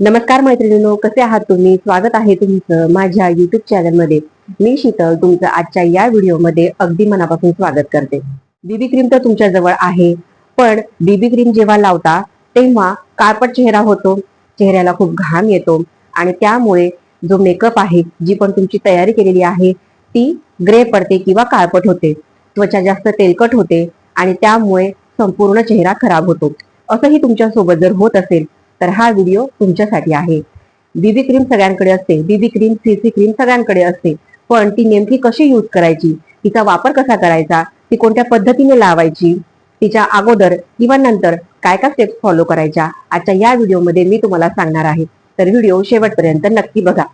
नमस्कार मैत्रिणींनो, कसे आहात तुम्ही? स्वागत आहे तुमचं माझ्या युट्यूब चॅनलमध्ये. मी शीतल तुमचं आजच्या या व्हिडिओमध्ये अगदी मनापासून स्वागत करते. बीबी क्रीम तर तुमच्या जवळ आहे, पण बीबी क्रीम जेव्हा लावता तेव्हा काळपट चेहरा होतो, चेहऱ्याला खूप घाम येतो आणि त्यामुळे जो मेकअप आहे, जी पण तुमची तयारी केलेली आहे ती ग्रे पडते किंवा काळपट होते. त्वचा जास्त तेलकट होते आणि त्यामुळे संपूर्ण चेहरा खराब होतो. असंही तुमच्या सोबत जर होत असेल तर हा व्हिडिओ तुमच्यासाठी आहे. बीबी क्रीम सगळ्यांकडे असते, बीबी क्रीम सीसी क्रीम सगळ्यांकडे असते, पण ती नेमकी कशी यूज करायची, तिचा वापर कसा करायचा, ती कोणत्या पद्धतीने लावायची, तिच्या अगोदर किंवा नंतर काय काय स्टेप्स फॉलो करायच्या, आजच्या या व्हिडिओमध्ये मी तुम्हाला सांगणार आहे. तर व्हिडिओ शेवटपर्यंत नक्की बघा.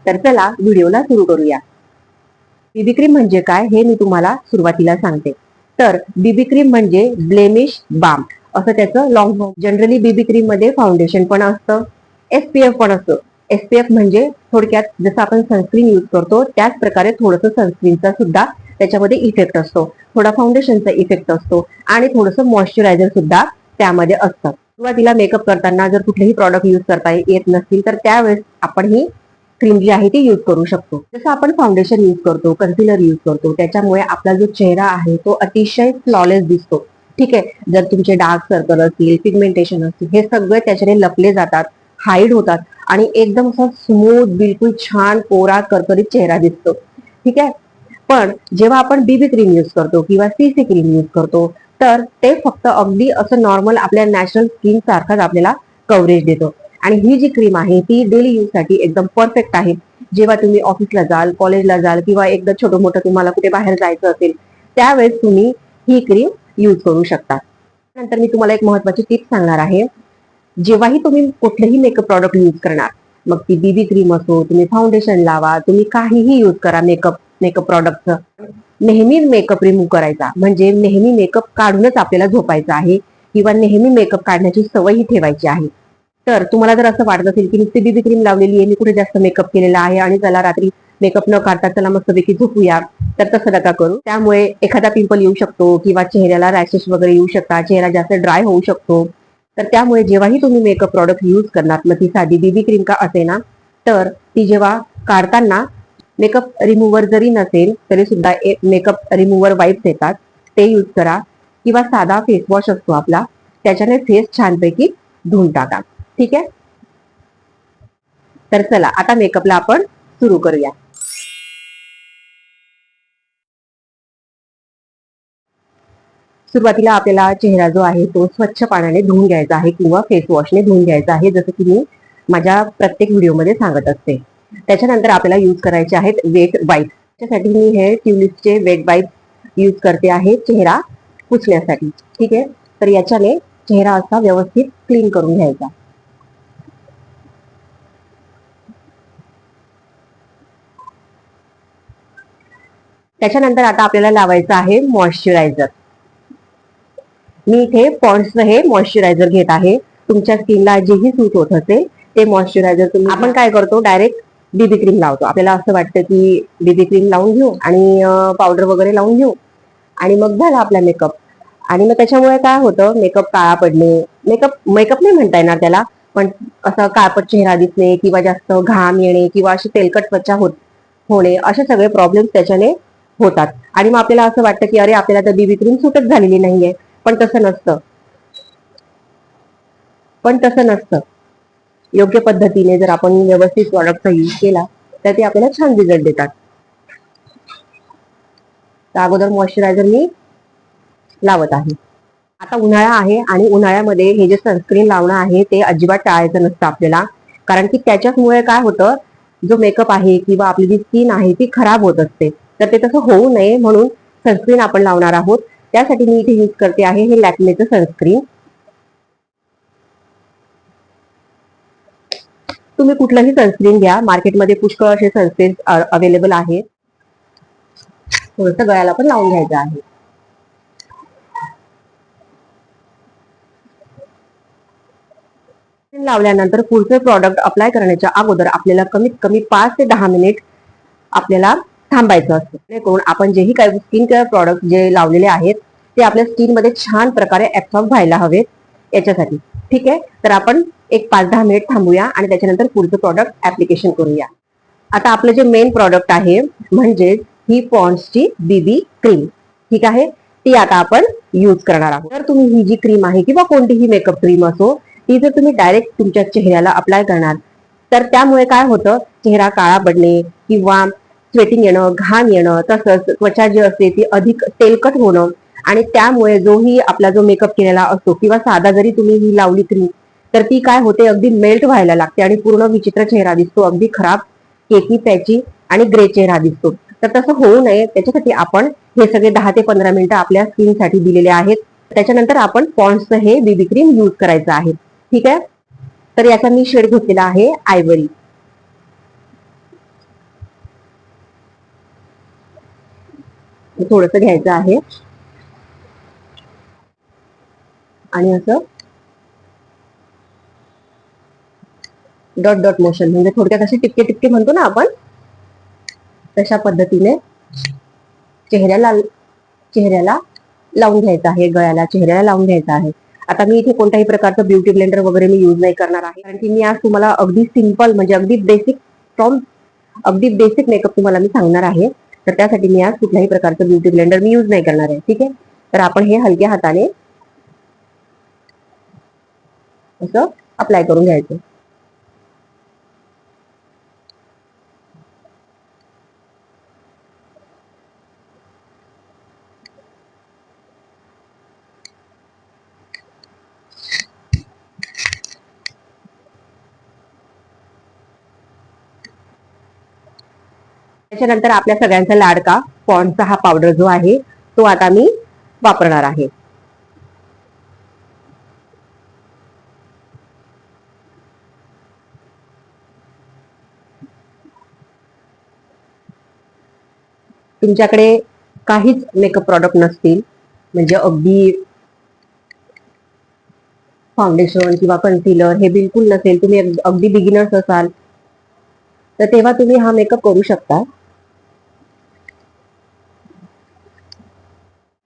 तर चला व्हिडिओला सुरू करूया. बीबी क्रीम म्हणजे काय हे मी तुम्हाला सुरुवातीला सांगते. तर बीबी क्रीम म्हणजे ब्लेमिश बाम असं त्याचं long form. Generally BB cream मध्ये फाउंडेशन पण असतं, एसपीएफ पण असतं. एसपीएफ म्हणजे थोडक्यात जसं आपण सनस्क्रीन यूज करतो त्याच प्रकारे थोडंसं सनस्क्रीनचा सुद्धा त्याच्यामध्ये इफेक्ट असतो, थोडा फाउंडेशनचा इफेक्ट असतो आणि थोडंसं मॉइश्चरायझर सुद्धा त्यामध्ये असतं. सुरुवातीला मेकअप करताना जर कुठलेही प्रॉडक्ट यूज करता येत नसतील तर त्यावेळेस आपण ही क्रीम जी आहे ती यूज करू शकतो. जसं आपण फाउंडेशन यूज करतो, कन्सिलर यूज करतो, त्याच्यामुळे आपला जो चेहरा आहे तो अतिशय फ्लॉलेस दिसतो. ठीक आहे, जर तुमचे डार्क सर्कल असतील, पिगमेंटेशन असतील, हे सगळे त्याच्याने लपले जातात, हाईड होतात आणि एकदम असा स्मूथ, बिलकुल छान कोरा करकरीत चेहरा दिसतो. ठीक आहे, पण जेव्हा आपण बीबी क्रीम यूज करतो किंवा सीसी क्रीम यूज करतो तर ते फक्त अगदी असं नॉर्मल आपल्या नॅचरल स्किन सारखाच आपल्याला कव्हरेज देतो. आणि ही जी क्रीम आहे ती डेली यूज साठी एकदम परफेक्ट आहे. जेव्हा तुम्ही ऑफिसला जाल, कॉलेजला जाल किंवा एकदा छोटं मोठं तुम्हाला कुठे बाहेर जायचं असेल त्यावेळेस तुम्ही ही क्रीम यूज करू शकता. नंतर मी तुम्हाला एक महत्वाची टिप सांगणार आहे. जेव्हाही तुम्ही कुठलेही मेकअप प्रॉडक्ट यूज करणार, मग ती बीबी क्रीम असो, तुम्ही फाउंडेशन लावा, तुम्ही काहीही यूज करा मेकअप प्रॉडक्टचं, नेहमी मेकअप रिमूव्ह करायचा, म्हणजे नेहमी मेकअप काढूनच आपल्याला झोपायचं आहे किंवा नेहमी मेकअप काढण्याची सवयही ठेवायची आहे. तर तुम्हाला जर असं वाटत असेल की नुसती बीबी क्रीम लावलेली आहे, मी कुठे जास्त मेकअप केलेला आहे आणि चला रात्री मेकअप न काढता चला मस्तपैकी झोपूया, तर तसं नका करू. त्यामुळे एखादा पिंपल येऊ शकतो किंवा चेहऱ्याला रॅशेस वगैरे येऊ शकतात, चेहरा जास्त ड्राय होऊ शकतो. तर त्यामुळे जेव्हाही तुम्ही मेकअप प्रॉडक्ट यूज करणार, मग ती साधी बीबी क्रीम का असे ना, तर ती जेव्हा काढताना मेकअप रिमूव्हर जरी नसेल तरी सुद्धा एक मेकअप रिमूव्हर वाईप्स येतात, ते यूज करा किंवा साधा फेस वॉश असतो आपला, त्याच्याने फेस छानपैकी धुवून टाका. ठीक आहे, तर चला आता मेकअपला आपण सुरू करूया. सुरुवातीला आपल्याला चेहरा जो आहे तो स्वच्छ पाण्याने धुवून घ्यायचा आहे किंवा फेस वॉशने धुवून घ्यायचा आहे, जसं की मी माझ्या प्रत्येक व्हिडिओमध्ये सांगत असते. त्याच्यानंतर आपल्याला यूज करायचे आहेत वेट वाईप. त्याच्यासाठी मी हे ट्युलिपचे वेट वाईप यूज करते आहे चेहरा पुसण्यासाठी. ठीक आहे, तर याच्याने चेहरा असा व्यवस्थित क्लीन करून घ्यायचा. त्याच्यानंतर आता आपल्याला लावायचं आहे मॉइश्चरायझर. मी इथे पॉन्ड्सचं हे मॉइश्चरायझर घेत आहे. तुमच्या स्किनला जेही सूट होत असेल ते मॉइश्चरायझर तुम्ही. आपण काय करतो, डायरेक्ट बीबी क्रीम लावतो. आपल्याला असं वाटतं की बीबी क्रीम लावून घेऊ आणि पावडर वगैरे लावून घेऊ आणि मग झाला आपला मेकअप. आणि मग त्याच्यामुळे काय होतं, मेकअप काळा पडणे, मेकअप नाही म्हणता येणार त्याला, पण असं काळपट चेहरा दिसणे किंवा जास्त घाम येणे किंवा अशी तेलकट त्वचा होणे, असे सगळे प्रॉब्लेम त्याच्याने होतात. आणि मग आपल्याला असं वाटतं की अरे आपल्याला तर बीबी क्रीम सूटच झालेली नाहीये. पण तसं नसतं, योग्य पद्धतीने जर आपण व्यवस्थित प्रॉडक्टचा यूज केला तर ते आपल्याला छान रिझल्ट देतात. तर अगोदर मॉइश्चरायझर मी लावत आहे. आता उन्हाळा आहे आणि उन्हाळ्यामध्ये हे जे सनस्क्रीन लावणं आहे ते अजिबात टाळायचं नसतं आपल्याला, कारण की त्याच्यामुळे काय होतं, जो मेकअप आहे किंवा आपली जी स्किन आहे ती खराब होत असते. तर ते तसं होऊ नये म्हणून सनस्क्रीन आपण लावणार आहोत. त्यासाठी मी इथे यूज करते आहे हे लॅक्मेचं सनस्क्रीन. तुम्ही कुठलंही सनस्क्रीन घ्या, मार्केटमध्ये पुष्कळ असे सनस्क्रीन अवेलेबल आहेत. थोडंसं गळ्याला पण लावून घ्यायचं आहे. लावल्यानंतर पुढचे प्रॉडक्ट अप्लाय करण्याच्या अगोदर आपल्याला कमीत कमी 5 ते 10 मिनिट आपल्याला थांबायचं असतं, जेणेकरून आपण जेही काही स्किन केअर प्रॉडक्ट जे लावलेले आहेत ते आपल्या स्किन मध्ये छान प्रकारे ऍब्सॉर्ब व्हायला हवेत याच्यासाठी. ठीक आहे, तर आपण एक 5-10 मिनिट थांबूया आणि त्याच्यानंतर पुढचं प्रॉडक्ट ऍप्लिकेशन करूया. आता आपलं जे मेन प्रॉडक्ट आहे म्हणजे ही पॉन्ड्सची बीबी क्रीम, ठीक आहे, ती आता आपण यूज करणार आहोत. तर तुम्ही ही जी क्रीम आहे किंवा कोणतीही मेकअप क्रीम असो, ती जर तुम्ही डायरेक्ट तुमच्या चेहऱ्याला अप्लाय करणार तर त्यामुळे काय होतं, चेहरा काळा पडणे किंवा स्वेटिंग येणं, घाम येणं, तसंच त्वचा जी असते ती अधिक तेलकट होणं आणि त्यामुळे जोही आपला जो मेकअप केलेला असतो किंवा साधा जरी तुम्ही ही लावली क्रीम तर ती काय होते, अगदी मेल्ट व्हायला लागते आणि पूर्ण विचित्र चेहरा दिसतो, अगदी खराब केकी पॅची आणि ग्रे चेहरा दिसतो. तर तसं होऊ नये त्याच्यासाठी आपण हे सगळे 10 ते 15 मिनिटं आपल्या स्किनसाठी दिलेले आहेत. त्याच्यानंतर आपण पॉन्ड्सचं हे बीबी क्रीम यूज करायचं आहे. ठीक आहे, तर याचा मी शेड घेतलेला आहे आयवरी. थोडस घ्यायचं आहे आणि असं डॉट डॉट मोशन म्हणजे थोडक्यात असे टिपके टिपके म्हणतो ना आपण, तशा पद्धतीने चेहऱ्याला चेहऱ्याला लावून घ्यायचं आहे, गळ्याला चेहऱ्याला लावून घ्यायचं आहे. आता मी इथे कोणत्याही प्रकारचं ब्युटी ब्लेंडर वगैरे मी यूज नाही करणार आहे, कारण की मी आज तुम्हाला अगदी सिंपल म्हणजे अगदी बेसिक मेकअप तुम्हाला मी सांगणार आहे. तर त्यासाठी मी आज कुठल्याही प्रकारचं ब्युटी ब्लेंडर मी यूज नाही करणार आहे. ठीक आहे, तर आपण हे हलक्या हाताने असं अप्लाय करून घ्यायचं. त्याच्यानंतर आपल्या सगळ्यांचा लाडका पॉन्डचा हा पावडर जो आहे तो आता मी वापरणार आहे. तुमच्याकडे काहीच मेकअप प्रॉडक्ट नसतील म्हणजे अगदी फाउंडेशन किंवा कन्सिलर हे बिलकुल नसेल, तुम्ही अगदी बिगिनर्स असाल तर तेव्हा तुम्ही हा मेकअप करू शकता.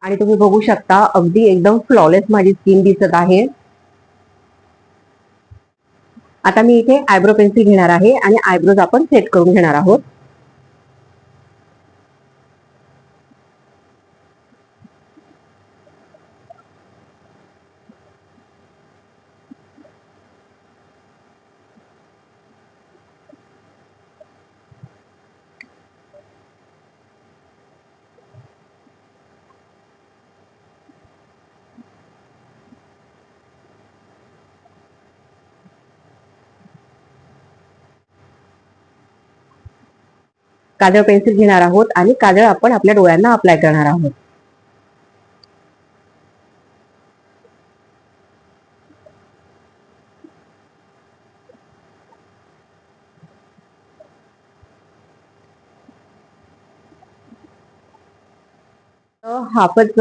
आणि तुम्ही बघू शकता अगदी एकदम फ्लॉलेस माझी स्किन दिसत आहे. आता मी इथे आयब्रो पेन्सिल घेणार आहे आणि आयब्रोज आपण सेट करून घेणार आहोत. काजळ पेन्सिल घेणार आहोत आणि काजळ आपण आपल्या डोळ्यांना अप्लाय करणार आहोत. हाफच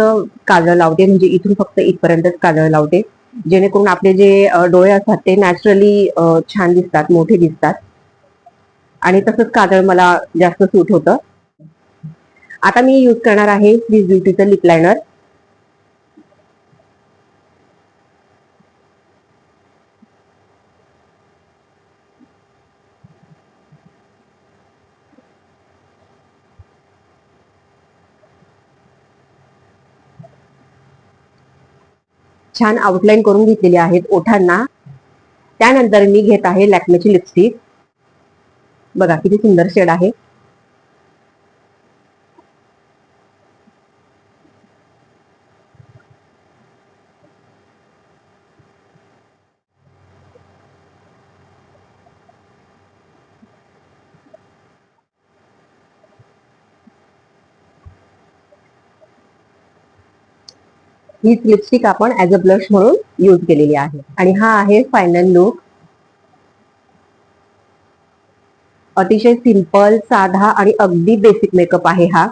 काजळ लावते म्हणजे इथून फक्त इथपर्यंतच काजळ लावते, जेणेकरून आपले जे डोळे असतात ते नॅचरली छान दिसतात, मोठे दिसतात आणि तसंच काजळ मला जास्त सूट होतं. आता मी यूज करणार आहे स्विस ब्युटीचं लिप लायनर. छान आउटलाईन करून घेतलेली आहेत ओठांना. त्यानंतर मी घेत आहे लॅक्मेची लिपस्टिक. बघा किती सुंदर शेड आहे. ही लिपस्टिक आपण ऍज अ ब्लश म्हणून यूज केलेली आहे आणि हा आहे फायनल लुक. अतिशय सिंपल, साधा आणि अगदी बेसिक मेकअप आहे हा.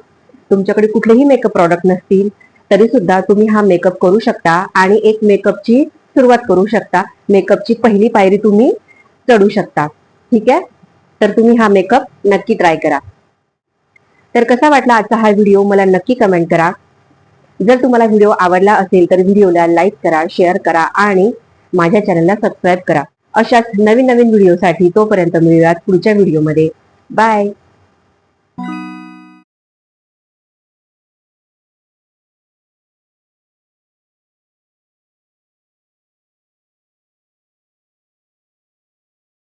तुमच्याकडे कुठलेही मेकअप प्रॉडक्ट नसतील तरी सुद्धा तुम्ही हा मेकअप करू शकता आणि एक मेकअपची सुरुवात करू शकता. मेकअपची पहिली पायरी तुम्ही चढू शकता. ठीक आहे, तर तुम्ही हा मेकअप नक्की ट्राय करा. तर कसा वाटला आजचा हा व्हिडिओ मला नक्की कमेंट करा. जर तुम्हाला व्हिडिओ आवडला असेल तर व्हिडिओला लाईक करा, शेअर करा आणि माझ्या चॅनलला सबस्क्राईब करा. अशाच नवीन नवीन व्हिडिओसाठी तोपर्यंत मिळूयात पुढच्या व्हिडिओमध्ये. बाय.